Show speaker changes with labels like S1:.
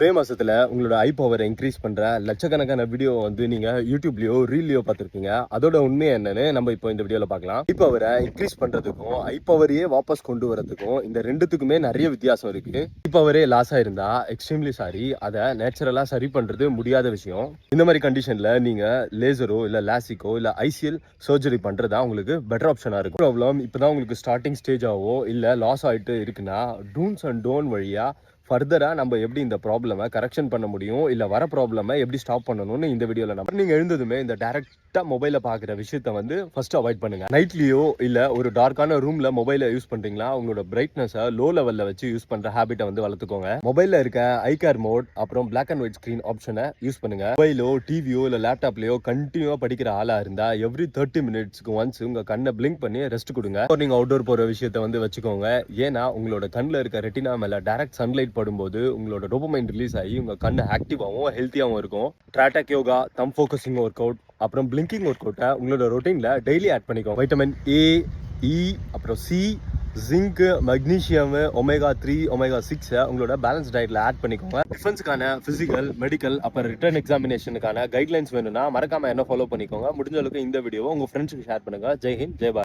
S1: ஒரே மாசத்துல உங்களோட ஐ பவர் இன்க்ரீஸ் பண்ற லட்சக்கணக்கான வீடியோ வந்து நீங்க யூடியூப்லயோ ரீல்லயோ பார்த்திருப்பீங்க. அதோட உண்மை என்னன்னு நம்ம இப்போ இந்த வீடியோல பார்க்கலாம். ஐ பவரை இன்க்ரீஸ் பண்றதுக்கும் ஐ பவரையே வாபஸ் கொண்டு வரதுக்கும் இந்த ரெண்டுத்துக்குமே நிறைய வித்தியாசம் இருக்கு. ஐ பவரே லாஸ் ஆயிருந்தா எக்ஸ்ட்ரீம்லி சாரி, அதை நேச்சுரலா சரி பண்றது முடியாத விஷயம். இந்த மாதிரி கண்டிஷன்ல நீங்க லேசரோ இல்ல லாசிக்கோ இல்ல ஐசிஎல் சர்ஜரி பண்றதா உங்களுக்கு பெட்டர் ஆப்ஷனா இருக்கும். ப்ராப்ளம் இப்பதான் உங்களுக்கு ஸ்டார்டிங் ஸ்டேஜ் ஆவோ இல்ல லாஸ் ஆயிட்டு இருக்குன்னா டூன்ஸ் அண்ட் டோன் வழியா ஃபர்தரா நம்ம எப்படி இந்த ப்ராப்ளமை கரெக்ஷன் பண்ண முடியும் இல்ல வர ப்ராப்ளமை எப்படி ஸ்டாப் பண்ணணும்னு இந்த வீடியோல நம்ம நீங்க எழுந்ததுமே இந்த டைரக்டா மொபைல பாக்குற விஷயத்த வந்து ஃபர்ஸ்ட் அவாய்ட் பண்ணுங்க. நைட்லயோ இல்ல ஒரு டார்க்கான ரூம்ல மொபைல யூஸ் பண்றீங்களா, உங்களோட பிரைட்னஸை லோ லெவல்ல வச்சு யூஸ் பண்ற ஹேபிட்டை வந்து வளர்த்துக்கோங்க. மொபைல்ல இருக்க ஐ கேர் மோட் அப்புறம் பிளாக் அண்ட் ஒயிட் ஸ்கிரீன் ஆப்ஷனை யூஸ் பண்ணுங்க. மொபைலோ டிவியோ இல்ல லேப்டாப்லயோ கண்டினியூவா படிக்கிற ஆளா இருந்தா எவ்ரி 30 மினிட்ஸ்க்கு ஒன்ஸ் உங்க கண்ணை பிளிங்க் பண்ணி ரெஸ்ட் கொடுங்க. நீங்க அவுட்டோர் போற விஷயத்த வந்து வச்சுக்கோங்க. ஏன்னா உங்களோட கண்ணில் இருக்க ரெட்டினா மேல டைரக்ட் சன்லைட் படும்போது உங்களோட டோபமைன் ரிலீஸ் ஆகி உங்க கண்ணு ஆக்டிவாகவும் ஹெல்த்தியாகவும் இருக்கும். ட்ராடாக் யோகா, தம் ஃபோக்கஸிங் ஒர்க் அவுட் அப்புறம் பிளிங்கிங் ஒர்க் அவுட்டை உங்களோட ரொட்டீன்ல டெய்லி ஆட் பண்ணிக்கோங்க. வைட்டமின் ஏ, இ அப்புறம் C, zinc, magnesium, omega 3, omega 6 உங்களோட பேலன்ஸ் டயட்ல ஆட் பண்ணிக்கோங்க. டிஃபென்ஸ்க்கான பிசிக்கல், மெடிக்கல் அப்புறம் ரிட்டர்ன் எக்ஸாமினேஷனுக்கான கைட்லைன்ஸ் வேணும்னா மறக்காம என்ன ஃபாலோ பண்ணிக்கோங்க. முடிஞ்ச அளவுக்கு இந்த வீடியோவை உங்க ஃப்ரெண்ட்ஸுக்கு ஷேர் பண்ணுங்க. ஜெய் ஹிந்த், ஜெய் பாரத்.